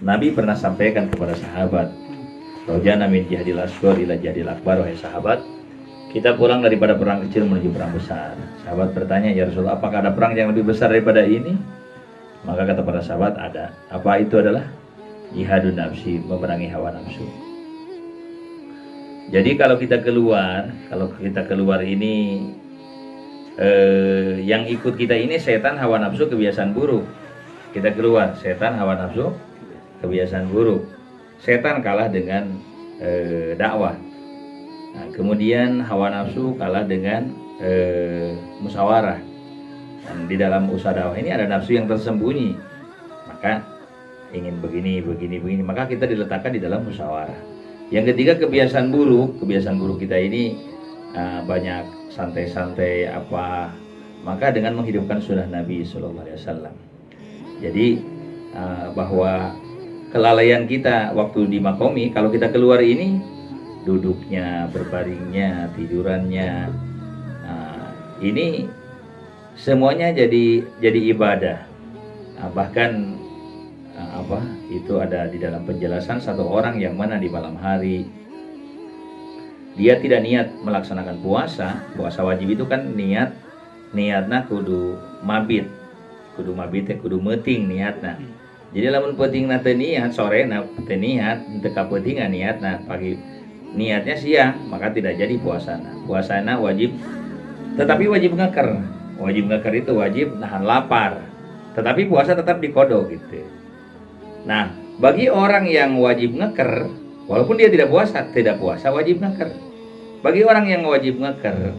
Nabi pernah sampaikan kepada sahabat, Rojana min jihadil asghar ila jihadil akbar, wahai sahabat, kita pulang daripada perang kecil menuju perang besar. Sahabat bertanya, ya Rasulullah, apakah ada perang yang lebih besar daripada ini? Maka kata para sahabat, ada. Apa itu adalah? Jihadun nafsi, memerangi hawa nafsu. Jadi kalau kita keluar ini, yang ikut kita ini setan, hawa nafsu, kebiasaan buruk. Kita keluar, setan, hawa nafsu, kebiasaan buruk. Setan kalah dengan dakwah. Nah, kemudian hawa nafsu kalah dengan musyawarah. Dan di dalam usaha dakwah ini ada nafsu yang tersembunyi. Maka ingin begini, maka kita diletakkan di dalam musyawarah. Yang ketiga, kebiasaan buruk kita ini banyak santai-santai apa. Maka dengan menghidupkan sunnah Nabi Sallallahu Alaihi Wasallam. Jadi bahwa kelalaian kita waktu di makomi, kalau kita keluar ini, duduknya, berbaringnya, tidurannya, ini semuanya jadi ibadah. Bahkan itu ada di dalam penjelasan, satu orang yang mana di malam hari dia tidak niat melaksanakan puasa wajib itu kan niatna kudu mabit kudu meting niatna. Jadi lamun peuting teu niat, sore teu niat, teu kapeutingan niatna, pagi niatnya siang, maka tidak jadi puasana wajib, tetapi wajib ngeker itu wajib nahan lapar, tetapi puasa tetap dikodok gitu. Nah, bagi orang yang wajib ngeker, walaupun dia tidak puasa wajib ngeker. Bagi orang yang wajib ngeker,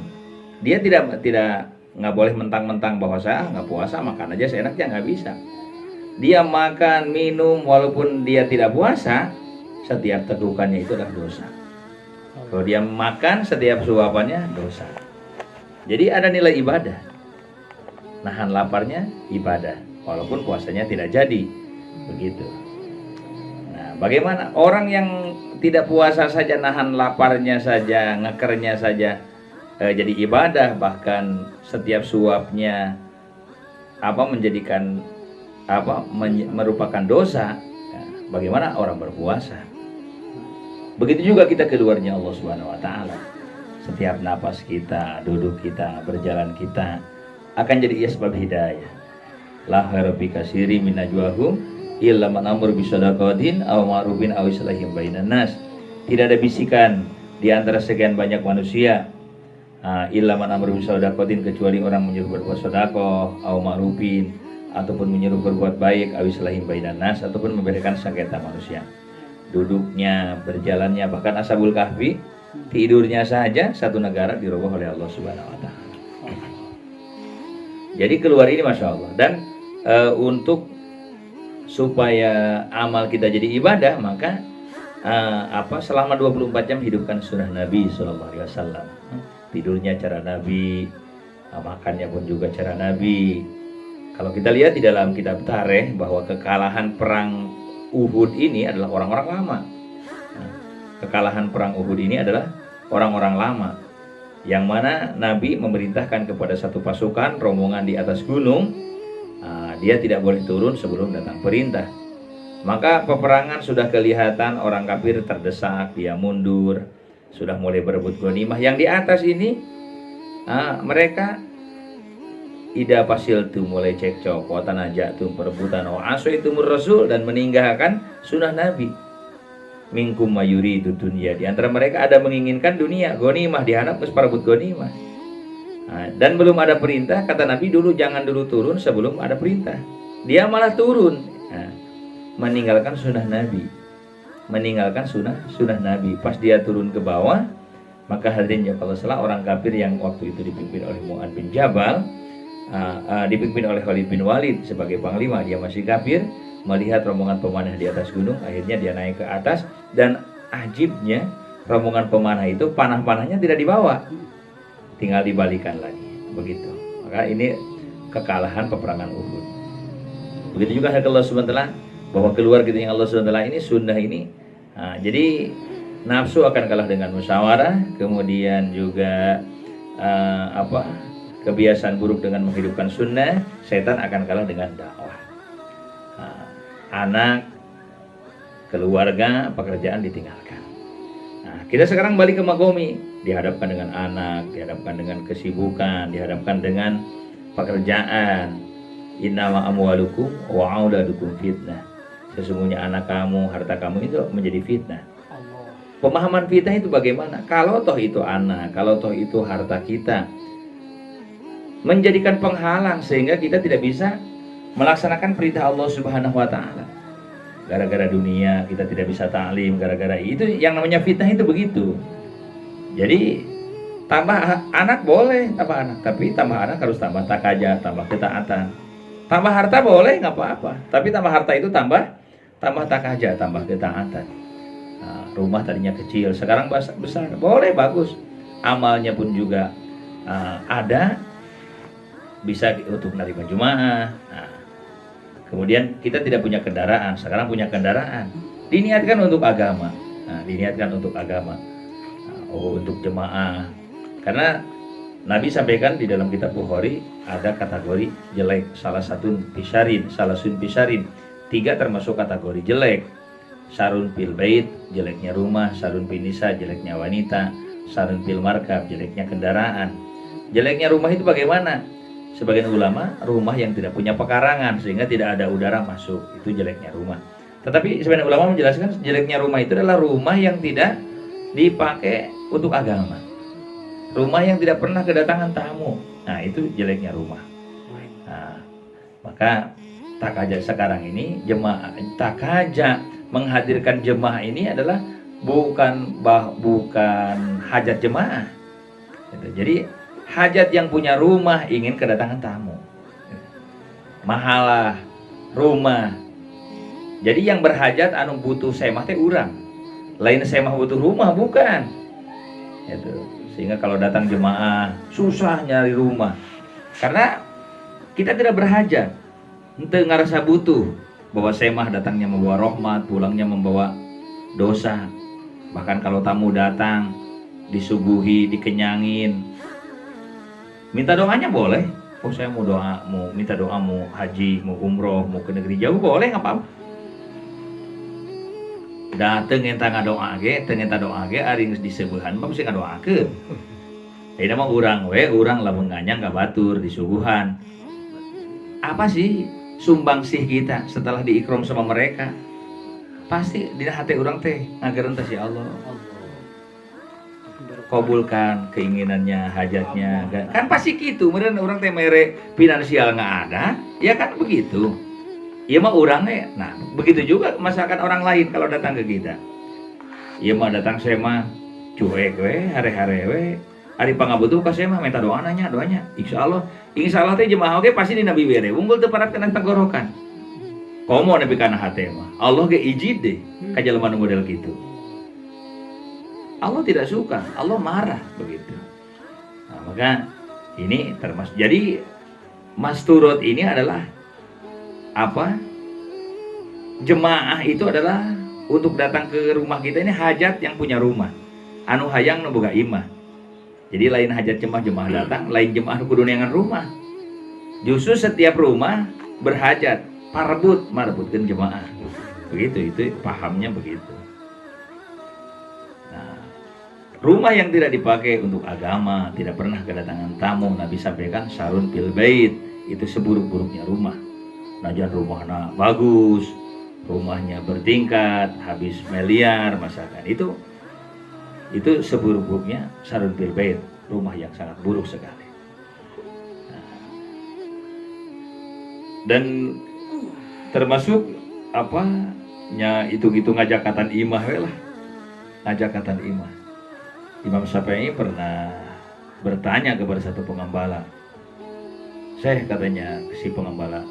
dia nggak boleh mentang-mentang bahwa saya nggak puasa, makan aja seenaknya, nggak bisa. Dia makan, minum, walaupun dia tidak puasa, setiap tegukannya itu adalah dosa. Kalau dia makan, setiap suapannya dosa. Jadi ada nilai ibadah. Nahan laparnya ibadah, walaupun puasanya tidak jadi. Begitu. Nah, bagaimana orang yang tidak puasa saja, nahan laparnya saja, ngekernya saja, jadi ibadah, bahkan setiap suapnya merupakan dosa. Nah, bagaimana orang berpuasa? Begitu juga kita keluarnya Allah Subhanahu wa taala. Setiap napas kita, duduk kita, berjalan kita akan jadi asbab hidayah. La khaira fi katsiri min najwahum illa man amara bi shadaqatin aw ma'rufin aw islahim bainan nas. Tidak ada bisikan di antara sekian banyak manusia illa man amara bi shadaqatin, kecuali orang menyuruh berbuat sedekah, aw ma'rufin, ataupun menyuruh berbuat baik, aw islahim bainan nas, ataupun membereskan sengketa manusia. Duduknya, berjalannya, bahkan Ashabul Kahfi tidurnya saja satu negara dirubah oleh Allah Subhanahu wa taala. Jadi keluar ini Masya Allah. Dan untuk supaya amal kita jadi ibadah, maka selama 24 jam hidupkan sunnah Nabi Sallallahu Alaihi Wasallam. Tidurnya cara Nabi, makannya pun juga cara Nabi. Kalau kita lihat di dalam kitab Tarikh bahwa kekalahan perang Uhud ini adalah orang-orang lama. Kekalahan perang Uhud ini adalah orang-orang lama, yang mana Nabi memerintahkan kepada satu pasukan rombongan di atas gunung, dia tidak boleh turun sebelum datang perintah. Maka peperangan sudah kelihatan, orang kafir terdesak, dia mundur, sudah mulai berebut ghanimah. Yang di atas ini mereka ida pasil tu mulai cekcok, wa tanajatu perebutan, wa asaitumur rasul, dan meninggalkan sunnah Nabi. Minkum mayuri itu dunia, di antara mereka ada menginginkan dunia, ghanimah, diharap terus perebut ghanimah. Dan belum ada perintah, kata Nabi dulu jangan dulu turun sebelum ada perintah. Dia malah turun, meninggalkan sunnah Nabi, sunnah Nabi. Pas dia turun ke bawah, maka hadirin ya kalau salah, orang kafir yang waktu itu dipimpin oleh Mu'adz bin Jabal, dipimpin oleh Khalid bin Walid sebagai panglima, dia masih kafir, melihat rombongan pemanah di atas gunung, akhirnya dia naik ke atas, dan ajibnya rombongan pemanah itu panah-panahnya tidak dibawa, tinggal dibalikan lagi, begitu. Maka ini kekalahan peperangan Uhud. Begitu juga Allah SWT, bahwa keluar gitu yang Allah SWT ini sunnah ini. Jadi nafsu akan kalah dengan musyawarah, kemudian juga kebiasaan buruk dengan menghidupkan sunnah, setan akan kalah dengan dakwah. Anak keluarga, pekerjaan ditinggalkan. Nah, kita sekarang balik ke Magomi, dihadapkan dengan anak, dihadapkan dengan kesibukan, dihadapkan dengan pekerjaan. Innama amwalukum wa auladukum fitnah. Sesungguhnya anak kamu, harta kamu itu menjadi fitnah. Pemahaman fitnah itu bagaimana? Kalau toh itu anak, kalau toh itu harta kita, menjadikan penghalang sehingga kita tidak bisa melaksanakan perintah Allah Subhanahu wa taala. Gara-gara dunia kita tidak bisa ta'lim, gara-gara itu yang namanya fitnah itu begitu. Jadi tambah anak boleh, tambah anak, tapi tambah anak harus tambah takaja, tambah ketaatan. Tambah harta boleh nggak apa-apa, tapi tambah harta itu tambah takaja, tambah ketaatan. Nah, rumah tadinya kecil, sekarang besar, boleh, bagus. Amalnya pun juga ada, bisa untuk menerima Jumaah. Nah, kemudian kita tidak punya kendaraan, sekarang punya kendaraan. Diniatkan untuk agama. Nah, diniatkan untuk agama. Untuk jemaah. Karena Nabi sampaikan di dalam kitab Bukhari ada kategori jelek, salah sun pisarin. 3 termasuk kategori jelek. Sarun fil bait, jeleknya rumah. Sarun fil nisa, jeleknya wanita. Sarun fil markab, jeleknya kendaraan. Jeleknya rumah itu bagaimana? Sebagian ulama, rumah yang tidak punya pekarangan sehingga tidak ada udara masuk, itu jeleknya rumah. Tetapi sebagian ulama menjelaskan jeleknya rumah itu adalah rumah yang tidak dipakai untuk agama, rumah yang tidak pernah kedatangan tamu. Nah, itu jeleknya rumah. Nah, maka takaja sekarang ini jemaah, takaja menghadirkan jemaah ini adalah bukan hajat jemaah. Jadi hajat yang punya rumah ingin kedatangan tamu, mahalah rumah. Jadi yang berhajat anu butuh semah teh urang, lain semah butuh rumah, bukan itu. Sehingga kalau datang jemaah susah nyari rumah karena kita tidak berhajat, ente ngerasa butuh. Bahwa semah datangnya membawa rahmat, pulangnya membawa dosa. Bahkan kalau tamu datang disuguhi, dikenyangin, minta doanya boleh. Oh, saya mau minta doa, mau haji, mau umroh, mau ke negeri jauh, boleh, nggak apa-apa. Dateng enta ngadoa ge, ari geus diseubuhan mah mesti ngadoakeun. Ayeuna mah urang lamun nganyang ka batur disuguhan. Apa sih sumbangsih kita setelah diikram sama mereka? Pasti dina hati urang teh ngagereun teh si Allah. Kabulkan keinginannya, hajatnya. Kan pasti gitu, kemudian orang teh mere finansial nggak ada, ya kan begitu. Iya mah orangnya, nah begitu juga masakan orang lain kalau datang ke kita. Iya mah datang saya mah cuek we, hare-hare we. Ari pangabutuh ka saya mah minta doanya, insya Allah teh jemaah oge pasti dina bibire unggul teu parat kana tenggorokan. Komo nepi kana hate mah, Allah ge ijid deh ka jelema model gitu. Allah tidak suka, Allah marah begitu. Nah, maka ini termasuk. Jadi masturut ini adalah apa? Jemaah itu adalah untuk datang ke rumah kita ini hajat yang punya rumah. Anu hayang nu boga imah. Jadi lain hajat jemaah datang, lain jemaah kudu neangan rumah. Justru setiap rumah berhajat, marebutkeun jemaah. Begitu, itu pahamnya begitu. Rumah yang tidak dipakai untuk agama, tidak pernah kedatangan tamu, Nabi sampaikan sarun fil bait, itu seburuk-buruknya rumah. Najan rumahnya bagus, rumahnya bertingkat, habis miliar masakan, itu seburuk-buruknya sarun fil bait, rumah yang sangat buruk sekali. Dan termasuk itu ngajakatan imah lah, ngajakatan imah. Imam Syafi'i pernah bertanya kepada satu pengembala. Katanya si pengembala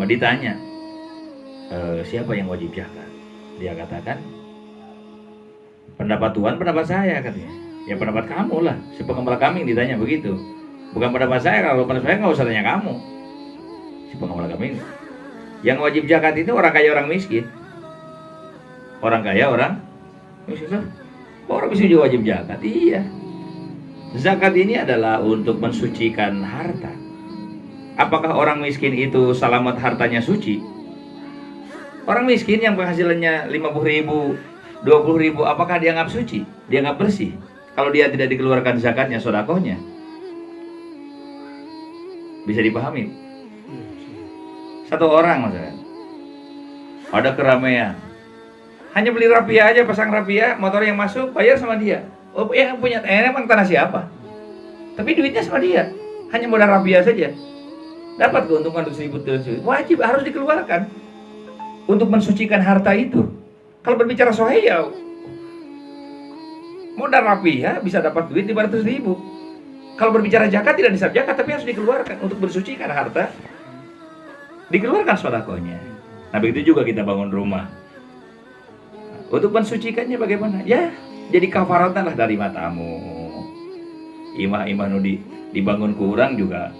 ditanya, siapa yang wajib zakat? Dia katakan, pendapat Tuhan, pendapat saya, katanya. Ya pendapat kamu lah, si pengembala kambing ditanya begitu. Bukan pendapat saya, kalau pendapat saya nggak usah tanya kamu. Si pengembala kambing. Yang wajib zakat itu orang kaya, orang miskin. Orang kaya, orang miskin lah. Orang miskin juga wajib zakat. Iya. Zakat ini adalah untuk mensucikan harta. Apakah orang miskin itu selamat hartanya suci? Orang miskin yang penghasilannya 50.000, 20.000, apakah dianggap suci? Dianggap bersih? Kalau dia tidak dikeluarkan zakatnya, sodakohnya, bisa dipahami? Satu orang misalnya, ada keramaian, hanya beli rapia aja, pasang rapia, motor yang masuk, bayar sama dia. Oh, yang punya emang tanah siapa? Tapi duitnya sama dia, hanya modal rapia saja. Dapat keuntungan 1.000, wajib harus dikeluarkan untuk mensucikan harta itu. Kalau berbicara sahih ya, modal rapia bisa dapat duit 500.000. Kalau berbicara zakat tidak nisab zakat, tapi harus dikeluarkan untuk bersucikan harta. Dikeluarkan sedekahnya. Nah begitu juga kita bangun rumah. Untuk mensucikannya bagaimana? Ya jadi kafaratan lah dari matamu. Imah-imah nu dibangun kurang juga.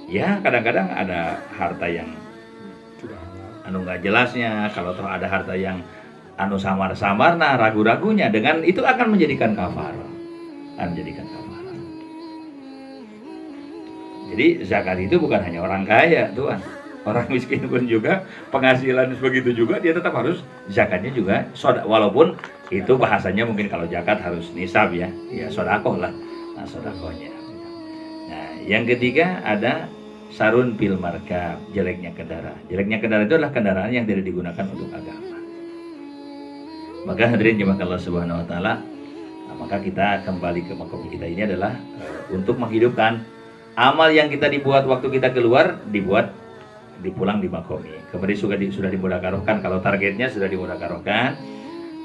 Ya kadang-kadang ada harta yang anu nggak jelasnya. Kalau toh ada harta yang anu samar-samar, nah ragu-ragunya dengan itu akan menjadikan kafarah. Jadi zakat itu bukan hanya orang kaya, Tuhan. Orang miskin pun juga penghasilan begitu juga dia tetap harus zakatnya juga walaupun itu bahasanya mungkin kalau zakat harus nisab ya sodakoh lah. Nah sodakohnya. Nah yang ketiga ada sarun bil markab, jeleknya kendaraan. Jeleknya kendaraan itu adalah kendaraan yang tidak digunakan untuk agama. Maka hadirin jemaah Allah Subhanahu wa taala, maka kita kembali ke makom kita ini adalah untuk menghidupkan amal yang kita dibuat waktu kita keluar, dipulang di makomi. Kemudian sudah dimudakarohkan, kalau targetnya sudah dimudakarohkan,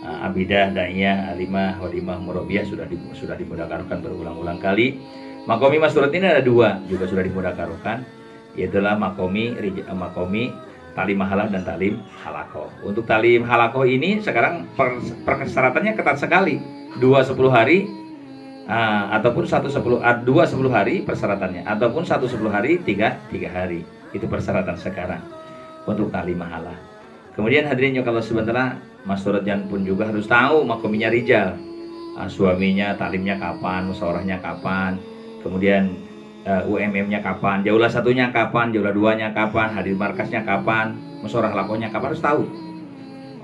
abidah, daiyah, alimah, wadimah, murabiyah sudah dimudakarohkan berulang-ulang kali. Makomi masturat ini ada dua, juga sudah dimudakarohkan, yaitu makomi talim mahalah dan talim halakoh. Untuk talim halakoh ini sekarang persyaratannya ketat sekali, 2-10 hari ataupun 2-10 hari persyaratannya, ataupun 1-10 hari 3 hari. Itu persyaratan sekarang untuk talim mahalah. Kemudian hadirin yang kalau sebentar Mas Suratjan pun juga harus tahu makominya rijal, suaminya talimnya kapan, musyawarahnya kapan, kemudian UMM-nya kapan, jaulah satunya kapan, jaulah duanya kapan, hadir markasnya kapan, musyawarah lakohnya kapan, harus tahu.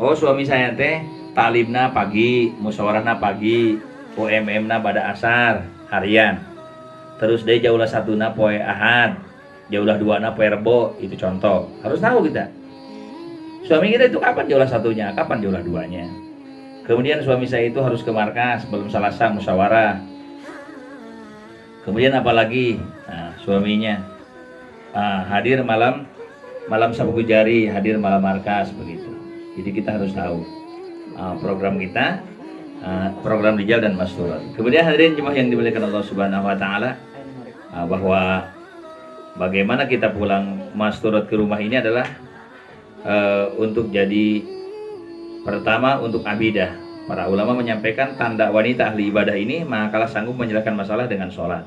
Oh suami saya teh talimna pagi, musyawarahna pagi, UMM-na pada asar harian, terus deh jaulah satuna poe ahad, jaulah duana poe rebo, itu contoh. Harus tahu kita suami kita itu kapan jaulah satunya, kapan jaulah duanya. Kemudian suami saya itu harus ke markas sebelum Selasa musyawarah. Kemudian apalagi suaminya hadir malam Sabtu Jari, hadir malam markas begitu. Jadi kita harus tahu program kita, program rijal dan masturat. Kemudian hadirin jemaah yang dimuliakan Allah Subhanahu wa taala, bahwa bagaimana kita pulang masturat ke rumah ini adalah untuk jadi pertama untuk abidah. Para ulama menyampaikan tanda wanita ahli ibadah ini makalah sanggup menyelesaikan masalah dengan sholat.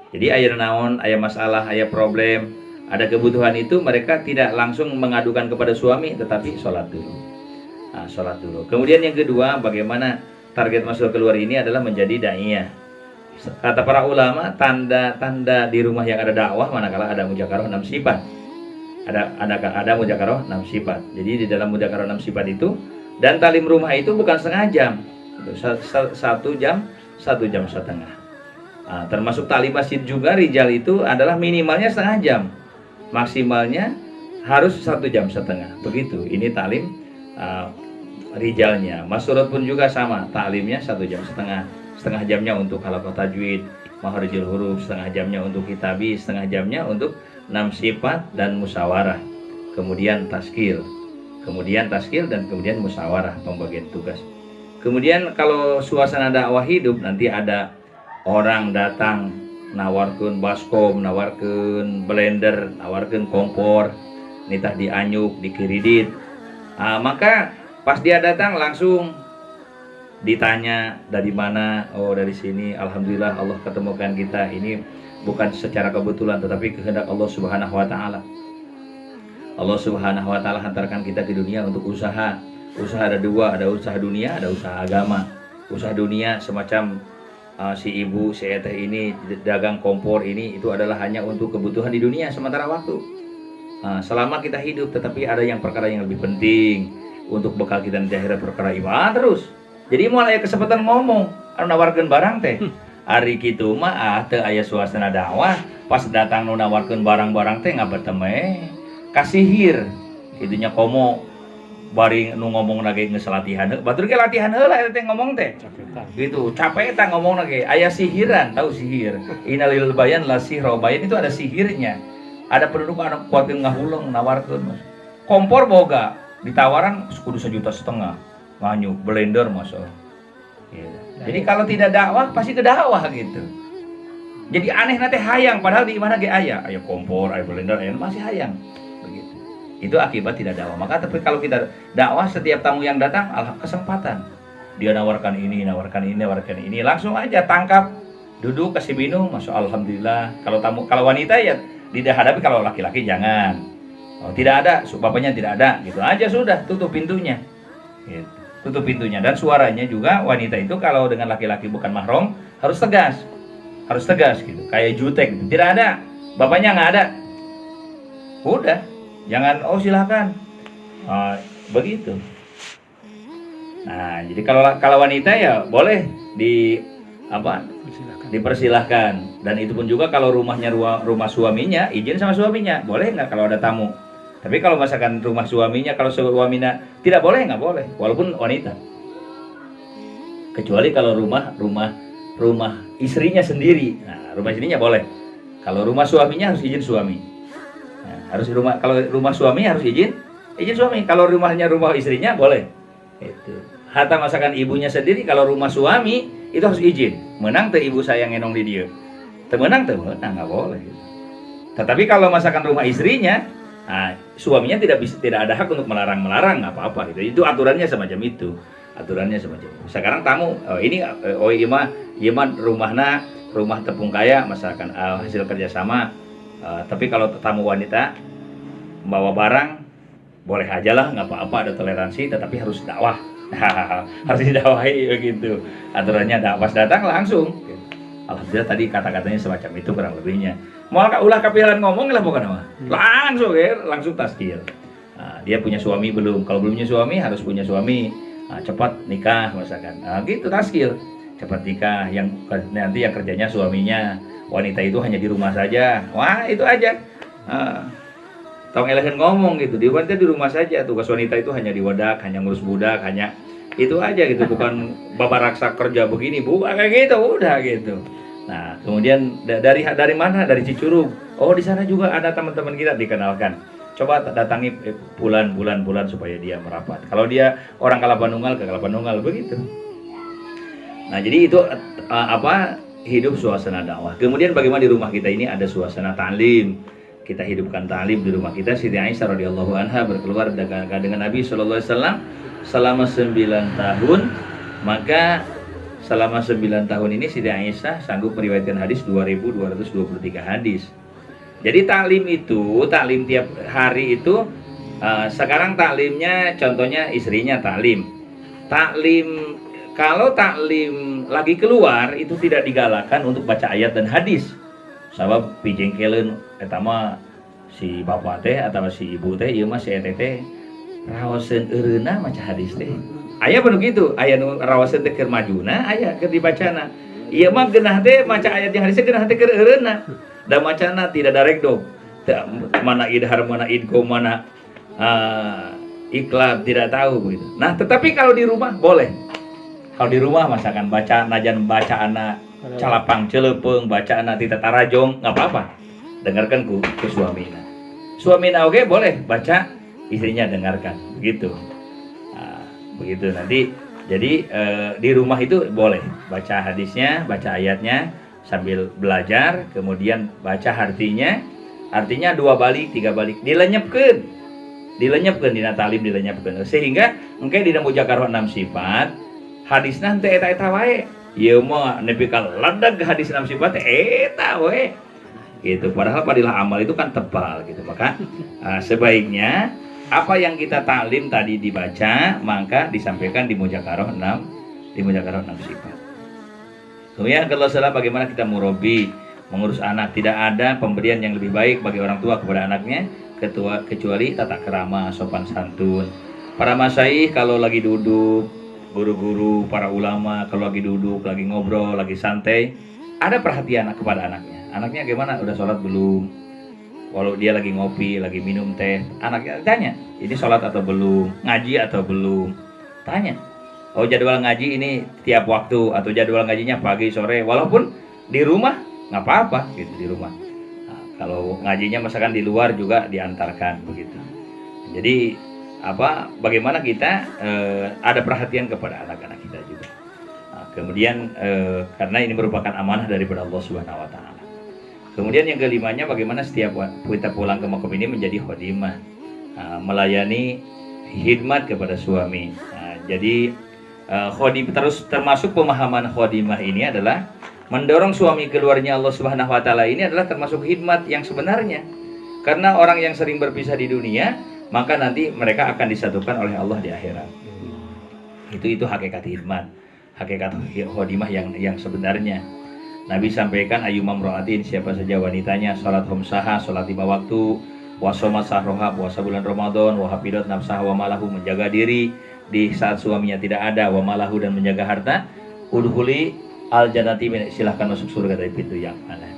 Jadi ayat naon, ayat masalah, ayat problem, ada kebutuhan itu mereka tidak langsung mengadukan kepada suami, tetapi sholat dulu. Sholat dulu. Kemudian yang kedua, bagaimana target masuk keluar ini adalah menjadi daiyah. Kata para ulama, tanda-tanda di rumah yang ada dakwah manakala ada mudzakarah 6 sifat. Ada mudzakarah 6 sifat. Jadi di dalam mudzakarah 6 sifat itu dan talim rumah itu bukan setengah jam, 1 jam, 1 jam setengah. Termasuk talim masjid juga rijal itu adalah minimalnya setengah jam, maksimalnya harus 1 jam setengah. Begitu. Ini talim rijalnya. Masturat pun juga sama, talimnya 1 jam setengah. Setengah jamnya untuk halaqah tajwid, makharijul huruf, setengah jamnya untuk kitabi, setengah jamnya untuk 6 sifat dan musyawarah. Kemudian taskil dan kemudian musyawarah pembagian tugas. Kemudian kalau suasana dakwah hidup, nanti ada orang datang nawarkeun baskom, nawarkeun blender, nawarkeun kompor, nitah dianyuk, dikiridit. Maka pas dia datang langsung ditanya dari mana. Oh dari sini, alhamdulillah Allah ketemukan kita. Ini bukan secara kebetulan tetapi kehendak Allah Subhanahu wa taala. Allah Subhanahu wa taala hantarkan kita ke dunia untuk usaha. Usaha ada dua, ada usaha dunia, ada usaha agama. Usaha dunia semacam si ibu, si eteh ini dagang kompor ini, itu adalah hanya untuk kebutuhan di dunia sementara waktu. selama kita hidup, tetapi ada yang perkara yang lebih penting untuk bekal kita di akhirat, perkara ibadah terus. Jadi mulai kesempatan ngomong, nawarkan barang teh. Hari kitu mah teu aya suasana dakwah, pas datang nu nawarkeun barang-barang teh ngaberteme kasihir. Kitunya komo bari nu ngomong lagi geus latihan. Batur ge latihan heula eta teh ngomong teh. Gitu, capetan ngomong lagi. Aya sihiran, tahu sihir. Innalil bayan la sihra bayan, itu ada sihirnya. Ada penduduk anak kuatin ngahuleng nawarkeun mas. Kompor boga, ditawaran kudu 1,5 juta, nganyuk blender masya. Gitu. Jadi kalau tidak dakwah pasti ke dakwah gitu. Jadi aneh nanti hayang, padahal di mana ge aya kompor, aya blender, aya masih hayang. Begitu. Itu akibat tidak dakwah. Maka tapi kalau kita dakwah, setiap tamu yang datang kesempatan. Dia nawarkan ini, langsung aja tangkap, duduk kasih minum, masya alhamdulillah. Kalau wanita ya tidak hadapi, kalau laki-laki jangan. Oh, tidak ada, bapaknya tidak ada, gitu aja sudah, tutup pintunya. Gitu. Tutup pintunya. Dan suaranya juga wanita itu kalau dengan laki-laki bukan mahram harus tegas gitu, kayak jutek gitu. Tidak ada, bapaknya nggak ada, udah jangan, oh silakan, begitu. Nah jadi kalau wanita ya boleh dipersilahkan. Dan itu pun juga kalau rumahnya rumah suaminya, izin sama suaminya, boleh nggak kalau ada tamu. Tapi kalau misalkan rumah suaminya, kalau suaminya tidak boleh, nggak boleh, walaupun wanita. Kecuali kalau rumah istrinya sendiri. Nah, rumah istrinya boleh. Kalau rumah suaminya harus izin suami. Nah, kalau rumah suaminya harus izin suami. Kalau rumah istrinya boleh. Itu. Hatta masakan ibunya sendiri, kalau rumah suami itu harus izin. Menang teh ibu saya ngenong di dia. Temenang nggak boleh. Tetapi kalau masakan rumah istrinya, suaminya tidak ada hak untuk melarang, nggak apa-apa gitu. Itu aturannya semacam itu. Sekarang tamu, iya mah rumah tepung kaya, masakan hasil kerjasama. Tapi kalau tamu wanita bawa barang, boleh aja lah, nggak apa-apa, ada toleransi, tetapi harus dakwah. Harus didakwahi begitu. Aturannya pas datang langsung. Alhamdulillah tadi kata-katanya semacam itu kurang lebihnya. Mau ulah kapihalan ngomong lah bukan apa. Langsung taskil. Dia punya suami belum? Kalau belum punya suami harus punya suami. Cepat nikah misalkan. Gitu taskil. Cepat nikah, yang nanti yang kerjanya suaminya. Wanita itu hanya di rumah saja. Wah, itu aja. Tong elehan ngomong gitu. Di wanita di rumah saja. Tugas wanita itu hanya di wadak, hanya ngurus budak, hanya itu aja gitu. Bukan bapak raksa kerja begini, bukan kayak gitu, udah gitu. Nah, kemudian dari mana? Dari Cicurug. Oh, di sana juga ada teman-teman kita dikenalkan. Coba datangi bulan supaya dia merapat. Kalau dia orang Kalapanunggal ke Kalapanunggal begitu. Nah, jadi itu hidup suasana dakwah. Kemudian bagaimana di rumah kita ini ada suasana ta'lim. Kita hidupkan ta'lim di rumah kita. Siti Aisyah radhiyallahu anha berkeluar dengan Nabi sallallahu alaihi wasallam selama 9 tahun. Maka selama 9 tahun ini Siti Aisyah sanggup meriwayatkan hadis 2223 hadis. Jadi taklim tiap hari itu, sekarang taklimnya contohnya istrinya taklim. Kalau taklim lagi keluar itu tidak digalakkan untuk baca ayat dan hadis. Sabab pijengkeleun eta mah si bapak teh atau si ibu teh ieu mah si eta teh raoseun eureuna maca hadis teh. Aya pun gitu, aya nu rawaseun teh keur majuna, aya keur dibacana. Ieu mah geunah teh maca ayat yang hadis geunah teh keur eureuna. Da macana tidak direct dog. Mana idhar, mana idgham, mana iklab tidak tahu begitu. Nah, tetapi kalau di rumah boleh. Kalau di rumah misalkan baca najan baca anak calapang celepeung, baca anak tita tarajong, nggak apa-apa. Dengarkan ke suamina. Suamina oke boleh baca, istrinya dengarkan, begitu. Nah, begitu nanti. Jadi di rumah itu boleh baca hadisnya, baca ayatnya sambil belajar, kemudian baca artinya 2 balik, 3 balik, dilenyapkeun dina talim, dilenyapkeun sehingga engke dina mujakarah 6 sifat hadisna teh eta wae. Ieu mah nepi ka ladeg hadis 6 sifat eta we. Gitu. Padahal padilah amal itu kan tebal gitu. Maka sebaiknya apa yang kita taklim tadi dibaca, maka disampaikan di mujakarah 6 sifat. Kemudian kalau salah bagaimana kita murabi, mengurus anak. Tidak ada pemberian yang lebih baik bagi orang tua kepada anaknya kecuali tata kerama, sopan santun. Para masyayikh kalau lagi duduk, guru-guru, para ulama kalau lagi duduk, lagi ngobrol, lagi santai, ada perhatian kepada anaknya. Anaknya gimana? Udah sholat belum? Walau dia lagi ngopi, lagi minum teh, anaknya tanya, ini sholat atau belum? Ngaji atau belum? Tanya. Oh, jadwal ngaji ini tiap waktu, atau jadwal ngajinya pagi, sore. Walaupun di rumah nggak apa-apa gitu, di rumah. Nah, kalau ngajinya misalkan di luar juga diantarkan begitu. Jadi bagaimana kita ada perhatian kepada anak-anak kita juga. Nah, kemudian karena ini merupakan amanah daripada Allah Subhanahu wa taala. Kemudian yang kelimanya, bagaimana setiap kita pulang ke makom ini menjadi khodimah, melayani khidmat kepada suami. Jadi terus termasuk pemahaman khodimah ini adalah mendorong suami keluarnya Allah Subhanahu wa taala ini adalah termasuk khidmat yang sebenarnya. Karena orang yang sering berpisah di dunia, maka nanti mereka akan disatukan oleh Allah di akhirat. Itu hakikat khidmat, hakikat khodimah yang sebenarnya. Nabi sampaikan, ayyumam ro'atin, siapa saja wanitanya salat homsaha, salat 5 waktu, wasoma sahroha, puasa bulan Ramadan, wahafidot nafsah wa malahu, menjaga diri di saat suaminya tidak ada, wa malahu, dan menjaga harta, udhuli al jannati, silahkan masuk surga dari pintu yang mana.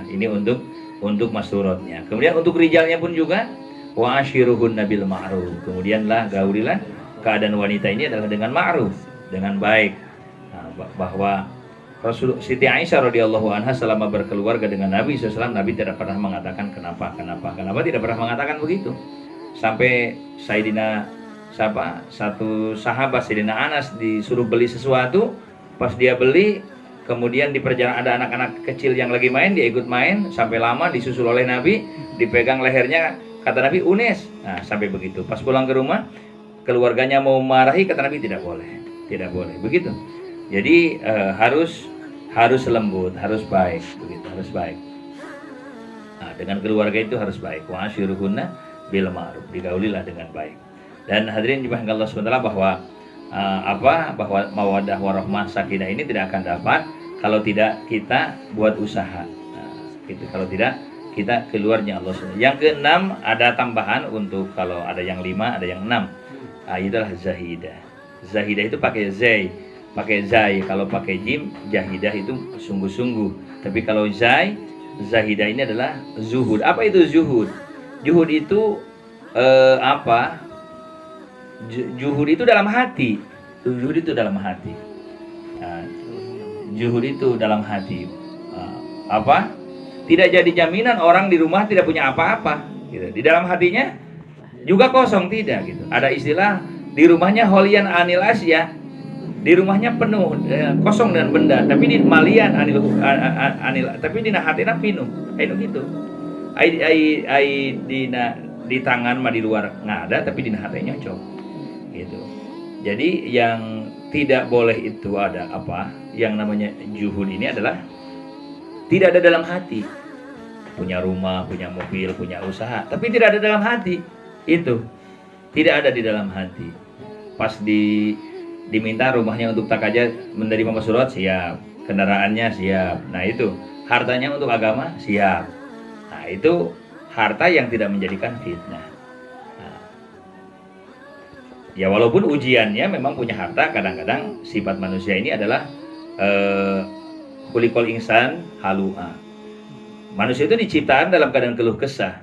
Ini untuk masurotnya. Kemudian untuk rijalnya pun juga, wa ashiruhun nabil ma'ruf, kemudianlah gaulilah keadaan wanita ini adalah dengan ma'ruf, dengan baik. Bahwa Siti Aisyah radhiyallahu anha selama berkeluarga dengan Nabi SAW, Nabi tidak pernah mengatakan kenapa tidak pernah mengatakan begitu. Sampai Sayyidina satu sahabat Sayyidina Anas disuruh beli sesuatu, pas dia beli, kemudian di perjalanan ada anak-anak kecil yang lagi main, dia ikut main sampai lama, disusul oleh Nabi, dipegang lehernya, kata Nabi unes. Nah, sampai begitu. Pas pulang ke rumah, keluarganya mau marahi, kata Nabi tidak boleh begitu. Jadi harus lembut, harus baik, begitu, harus baik. Nah, dengan keluarga itu harus baik. Wa ashiruhunna bil ma'ruf, digaulilah dengan baik. Dan hadirin dimahkan Allah SWT bahwa bahwa mawaddah warahmah sakinah ini tidak akan dapat kalau tidak kita buat usaha. Nah, gitu. Kalau tidak kita keluarnya Allah SWT. Yang keenam ada tambahan untuk kalau ada yang 5, ada yang 6. Itulah zahidah. Zahidah itu pakai zai, kalau pakai jim jahidah itu sungguh-sungguh. Tapi kalau zahidah ini adalah zuhud. Apa itu zuhud? Zuhud itu zuhud itu dalam hati. Zuhud itu dalam hati. Zuhud itu dalam hati. Tidak jadi jaminan orang di rumah tidak punya apa-apa. Gitu. Di dalam hatinya juga kosong, tidak gitu. Ada istilah di rumahnya holian anil asya. Di rumahnya penuh, kosong dengan benda, tapi di malian anil tapi di hatina pinuh. Gitu. Di tangan mah di luar nggak ada, tapi di hatinya nyocok. Gitu. Jadi yang tidak boleh itu ada yang namanya juhud ini adalah tidak ada dalam hati. Punya rumah, punya mobil, punya usaha, tapi tidak ada dalam hati. Itu tidak ada di dalam hati. Pas diminta rumahnya untuk takaja menerima masyruat, siap. Kendaraannya siap. Nah itu hartanya untuk agama siap. Nah itu harta yang tidak menjadikan fitnah. Nah, ya walaupun ujiannya memang punya harta, kadang-kadang sifat manusia ini adalah kulikol insan halu'a. Manusia itu diciptakan dalam keadaan keluh kesah.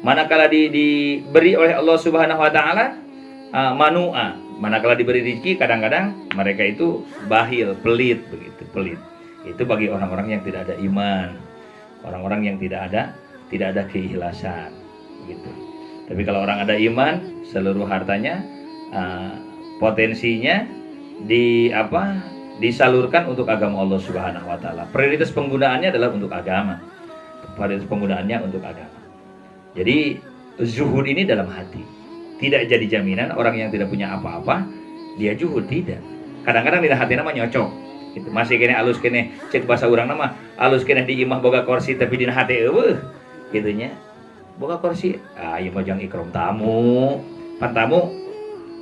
Manakala diberi oleh Allah Subhanahu wa taala manu'a. Manakala diberi rezeki, kadang-kadang mereka itu bahil, pelit, begitu, pelit. Itu bagi orang-orang yang tidak ada iman, orang-orang yang tidak ada keikhlasan, begitu. Tapi kalau orang ada iman, seluruh hartanya, potensinya disalurkan untuk agama Allah Subhanahu wa taala. Prioritas penggunaannya adalah untuk agama. Prioritas penggunaannya untuk agama. Jadi zuhud ini dalam hati. Tidak jadi jaminan orang yang tidak punya apa-apa dia zuhud, tidak. Kadang-kadang di hati nama nyocok. Gitu. Masih kene alus kene cek bahasa orang nama alus kene di imah boga kursi tapi di hati gitunya. Boga kursi, ieu mah jang ikram tamu. Pan tamu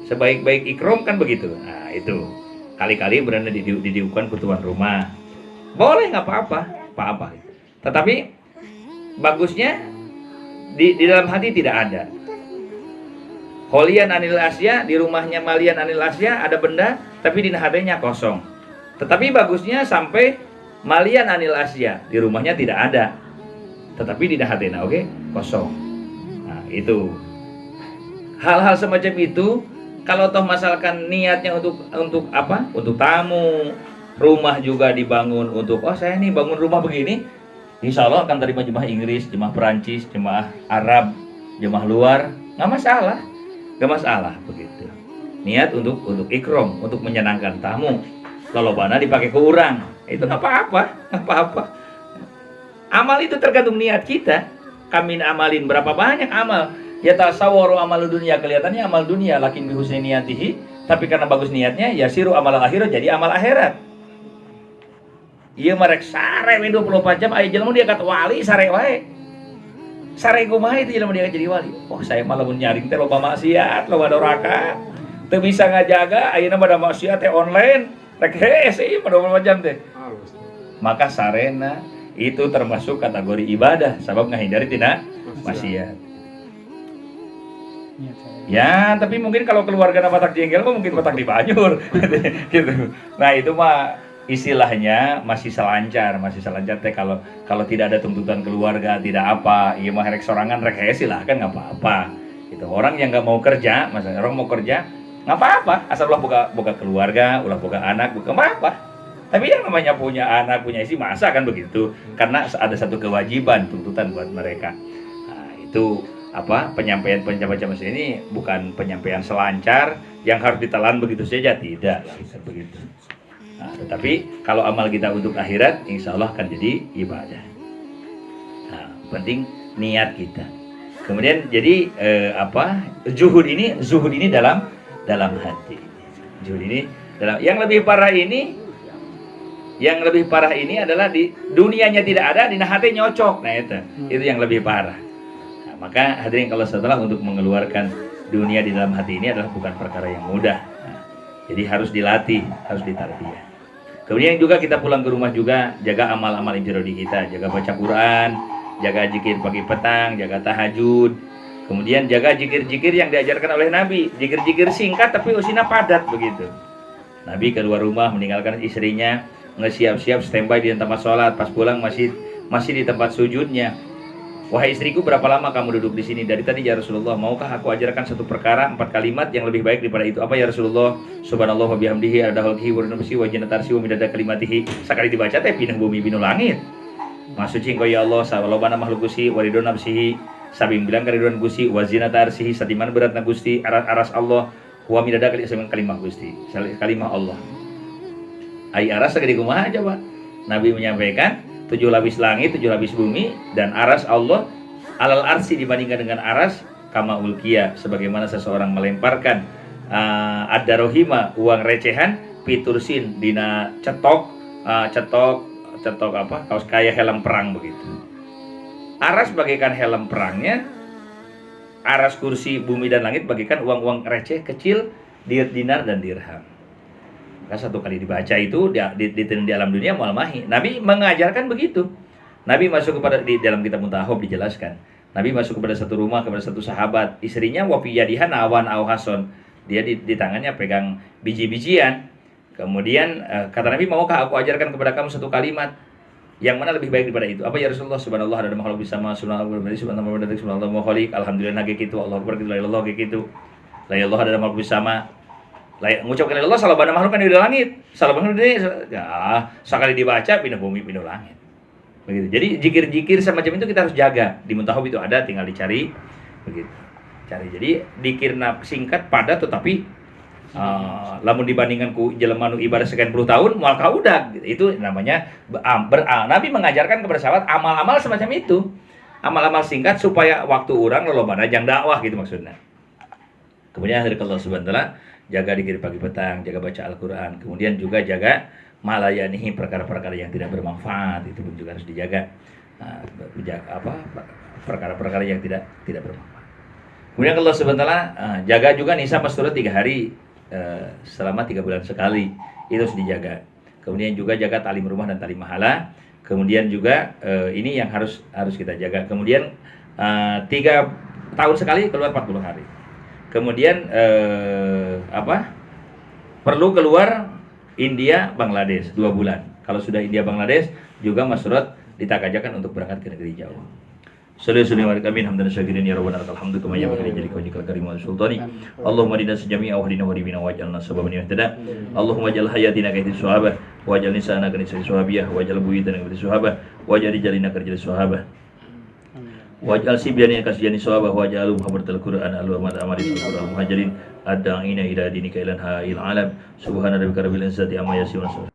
sebaik-baik ikram kan begitu. Nah, itu. Kali-kali beranda didiukan ke tuan rumah. Boleh nggak apa-apa. Tetapi bagusnya di dalam hati tidak ada. Holian anil asya, di rumahnya malian anil asya ada benda, tapi di hatinya kosong. Tetapi bagusnya sampai malian anil asya, di rumahnya tidak ada, tetapi di hatinya oke, kosong. Nah, itu hal-hal semacam itu. Kalau toh masalkan niatnya untuk apa? Untuk tamu, rumah juga dibangun untuk, oh saya nih bangun rumah begini, insya Allah akan terima jemaah Inggris, jemaah Perancis, jemaah Arab, jemaah luar, nggak masalah. Gak masalah begitu. Niat untuk ikram, untuk menyenangkan tamu. Lolobana dipakai ke orang, itu nggak apa-apa. Amal itu tergantung niat kita. Kami amalin berapa banyak amal. Ya tasawwaru amal dunia, kelihatannya amal dunia, lakin bi husni niyatihi, tapi karena bagus niatnya, ya siru amal akhirat jadi amal akhirat. Iya merek sare 24 jam, ayo jelema dia kata wali sare wae. Sare kumaha itu jelema dia jadi wali. Oh, saya malah mun nyaring teh loba maksiat, loba doraka. Teu bisa ngajaga, ayeuna pada maksiat teh online. Rek hese ieu 24 jam teh. Maka sarena itu termasuk kategori ibadah, sebab ngahindari tina maksiat. Ya, tapi mungkin kalau keluarga batak jengkel mungkin batak di Banyur gitu. Nah, itu mah istilahnya masih selancar teh kalau tidak ada tuntutan keluarga, tidak apa, iya mah rek sorangan rek hese lah kan nggak apa-apa. Itu orang yang nggak mau kerja, misalnya orang mau kerja nggak apa-apa, asal ulah boga keluarga, ulah boga anak, bukan apa-apa. Tapi yang namanya punya anak, punya istri masa kan begitu, karena ada satu kewajiban tuntutan buat mereka. Nah, itu apa penyampaian ini bukan penyampaian selancar yang harus ditelan begitu saja, tidak begitu. Nah, tetapi kalau amal kita untuk akhirat, insya Allah akan jadi ibadah. Nah, penting niat kita. Kemudian jadi zuhud ini dalam hati. Zuhud ini dalam. Yang lebih parah ini adalah di dunianya tidak ada, di hati nyocok. Nah itu yang lebih parah. Nah, maka hadirin kalau setelah untuk mengeluarkan dunia di dalam hati ini adalah bukan perkara yang mudah. Nah, jadi harus dilatih, harus ditarbiyah. Kemudian juga kita pulang ke rumah juga jaga amal-amal intirodi kita, jaga baca Quran, jaga zikir pagi petang, jaga tahajud. Kemudian jaga zikir-zikir yang diajarkan oleh Nabi, zikir-zikir singkat tapi usinya padat begitu. Nabi keluar rumah meninggalkan istrinya, ngesiap-siap standby di tempat sholat, pas pulang masih di tempat sujudnya. Wahai istriku, berapa lama kamu duduk di sini? Dari tadi ya Rasulullah. Maukah aku ajarkan satu perkara 4 kalimat yang lebih baik daripada itu? Apa ya Rasulullah? Subhanallah wa bihamdihi ada halqihi wa nafsi wa janatarsi wa midada kalimatihi. Sekali dibaca teh pindah bumi binu langit. Masuci engkau ya Allah, salobana makhluk Gusti wa ridwan nafsihi. Sabing bilang karidwan Gusti wa zinatarsihi sadiman beratna Gusti aras Allah wa midada kalimah Gusti. Kalimah Allah. Ai aras segede kumaha aja, Pak. Nabi menyampaikan 7 lapis langit, 7 lapis bumi, dan aras Allah alal arsi dibandingkan dengan aras kama ulkiya, sebagaimana seseorang melemparkan ad-darohima, uang recehan, pitursin dina cetok apa, kaos kayak helm perang begitu. Aras bagaikan helm perangnya, aras kursi bumi dan langit bagaikan uang-uang receh kecil, dinar dan dirham. Maka satu kali dibaca itu di alam dunia mual mahi. Nabi mengajarkan begitu. Nabi masuk kepada di dalam kitab Muntahob dijelaskan. Nabi masuk kepada satu rumah, kepada satu sahabat, istrinya wafiyadihan awan auhason. Dia di tangannya pegang biji-bijian. Kemudian kata Nabi, maukah aku ajarkan kepada kamu satu kalimat yang mana lebih baik daripada itu? Apa ya Rasulullah? Subhanallah ada makhluk bersama, subhanallah wa khaliq, alhamdulillah gitu, Allah akbar gitu, la ilaha gitu. La ilaha ada makhluk bersama. Mengucapkan Allah salah bana makhluk kan di langit, salah makhluk di ya sekali dibaca pindah bumi pindah langit begitu. Jadi zikir-zikir semacam itu kita harus jaga. Di Muntahob itu ada, tinggal dicari begitu, cari. Jadi zikir singkat padat tetapi lamun dibandingkan ku jelema nu ibadah sekian puluh tahun moal kaudag gitu. Itu namanya Nabi mengajarkan kepada sahabat amal-amal semacam itu, amal-amal singkat supaya waktu orang lolobana jang dakwah gitu maksudnya. Kemudian dari Allah Subhanahu wa taala, jaga dikir pagi petang, jaga baca Al-Quran. Kemudian juga jaga malayanihi, perkara-perkara yang tidak bermanfaat, itu pun juga harus dijaga. Perkara-perkara yang tidak bermanfaat. Kemudian Allah Subhanahu wa taala jaga juga nisa masturut 3 hari selama 3 bulan sekali, itu harus dijaga. Kemudian juga jaga talim rumah dan talim mahala. Kemudian juga ini yang harus kita jaga. Kemudian 3 tahun sekali keluar 40 hari. Kemudian perlu keluar India Bangladesh 2 bulan. Kalau sudah India Bangladesh juga masyarakat ditakajakan untuk berangkat ke negeri jauh. Sallallahu alaihi hamdan syakirin ya rabbana alhamdu kama yanbaghi li wajhikal karim wa sultani. Allahumma hadina jami'a wa hadina wa ribina waj'alna sababan yahtada. Allahumma ja'al hayatina ka hadi sahabah waj'al lisana ka lisani sahabiyah waj'al buyutana ka sahabah waj'al jalina ka rijali sahabah. Waj'al sibyani ka siyani sahabah waj'al muhabbatal Qur'an al-amad amali al-Qur'an muhajirin ad-da'ina ila dinika ilan ha'il alam. Subhana rabbika rabbil izzati amma yasifun.